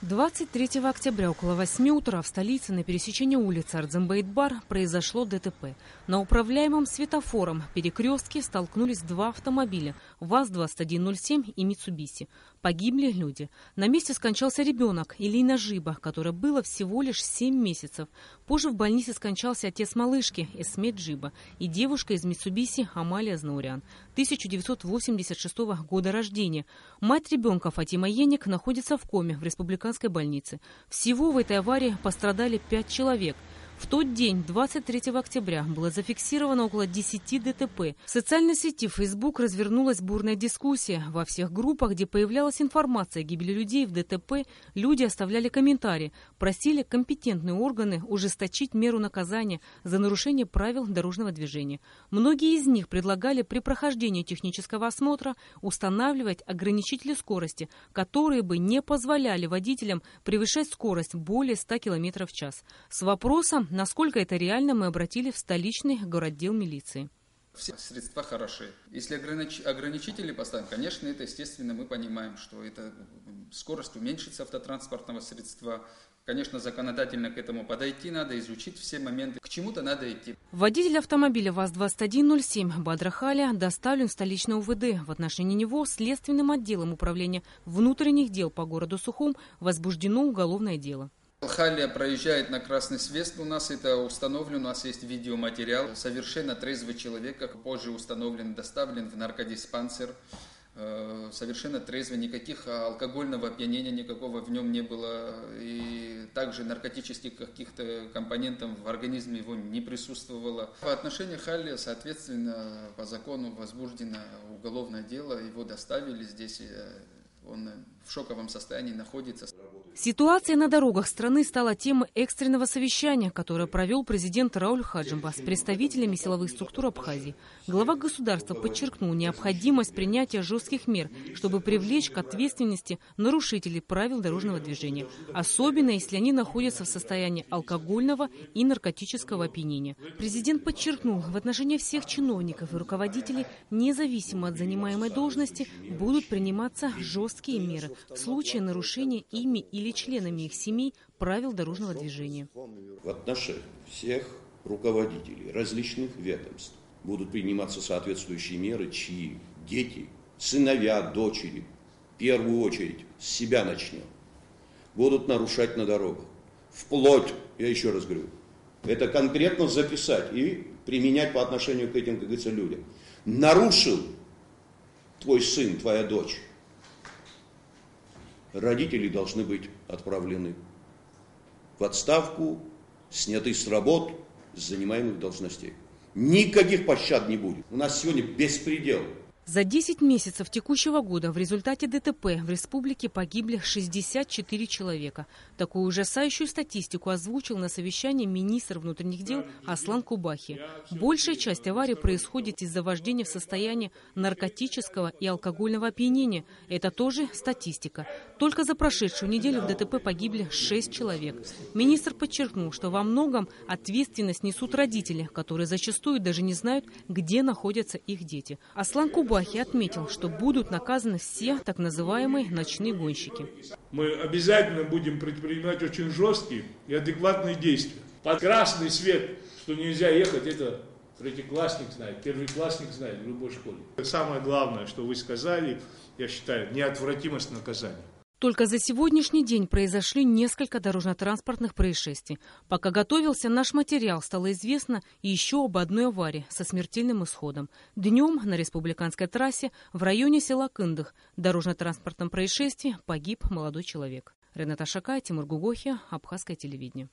23 октября около 8 утра в столице на пересечении улицы Ардзембейт-Бар произошло ДТП. На управляемом светофором перекрестке столкнулись два автомобиля – ВАЗ-2107 и Митсубиси. Погибли люди. На месте скончался ребенок Илина Жиба, которой было всего лишь 7 месяцев. Позже в больнице скончался отец малышки Эсмет Жиба и девушка из Митсубиси Амалия Знаурян, 1986 года рождения. Мать ребенка Фатима Еник находится в коме в республиканской больнице. Всего в этой аварии пострадали 5 человек. В тот день, 23 октября, было зафиксировано около 10 ДТП. В социальной сети Facebook развернулась бурная дискуссия. Во всех группах, где появлялась информация о гибели людей в ДТП, люди оставляли комментарии, просили компетентные органы ужесточить меру наказания за нарушение правил дорожного движения. Многие из них предлагали при прохождении технического осмотра устанавливать ограничители скорости, которые бы не позволяли водителям превышать скорость более 100 км в час. С вопросом, насколько это реально, мы обратили в столичный городдел милиции. Все средства хороши. Если ограничители поставим, конечно, это естественно, мы понимаем, что это скорость уменьшится автотранспортного средства. Конечно, законодательно к этому подойти надо, изучить все моменты. К чему-то надо идти. Водитель автомобиля ВАЗ-2107 Бадра Халя доставлен в столичное УВД. В отношении него Следственным отделом управления внутренних дел по городу Сухум возбуждено уголовное дело. Халя проезжает на красный свет, у нас это установлено, у нас есть видеоматериал. Совершенно трезвый человек, как позже установлен, доставлен в наркодиспансер. Совершенно трезвый, никаких алкогольного опьянения никакого в нем не было. И также наркотических каких-то компонентов в организме его не присутствовало. По отношению Халя, соответственно, по закону возбуждено уголовное дело, его доставили здесь, он в шоковом состоянии находится. Ситуация на дорогах страны стала темой экстренного совещания, которое провел президент Рауль Хаджимба с представителями силовых структур Абхазии. Глава государства подчеркнул необходимость принятия жестких мер, чтобы привлечь к ответственности нарушителей правил дорожного движения, особенно если они находятся в состоянии алкогольного и наркотического опьянения. Президент подчеркнул, в отношении всех чиновников и руководителей, независимо от занимаемой должности, будут приниматься жесткие меры в случае нарушения ими или членами их семей правил дорожного движения. В отношении всех руководителей различных ведомств будут приниматься соответствующие меры, чьи дети, сыновья, дочери, в первую очередь с себя начнем, будут нарушать на дорогах. Вплоть, я еще раз говорю, это конкретно записать и применять по отношению к этим, как говорится, людям. Нарушил твой сын, твоя дочь, родители должны быть отправлены в отставку, сняты с работ, с занимаемых должностей. Никаких пощад не будет. У нас сегодня беспредел. За 10 месяцев текущего года в результате ДТП в республике погибли 64 человека. Такую ужасающую статистику озвучил на совещании министр внутренних дел Аслан Кубахи. Большая часть аварий происходит из-за вождения в состоянии наркотического и алкогольного опьянения. Это тоже статистика. Только за прошедшую неделю в ДТП погибли 6 человек. Министр подчеркнул, что во многом ответственность несут родители, которые зачастую даже не знают, где находятся их дети. Аслан Кубахи отметил, что будут наказаны все так называемые ночные гонщики. Мы обязательно будем предпринимать очень жесткие и адекватные действия. Под красный свет, что нельзя ехать, это третьеклассник знает, первоклассник знает в любой школе. Самое главное, что вы сказали, я считаю, неотвратимость наказания. Только за сегодняшний день произошли несколько дорожно-транспортных происшествий. Пока готовился наш материал, стало известно еще об одной аварии со смертельным исходом. Днем на республиканской трассе в районе села Кындых в дорожно-транспортном происшествии погиб молодой человек. Рената Шакай, Тимур Гугохи, Абхазское телевидение.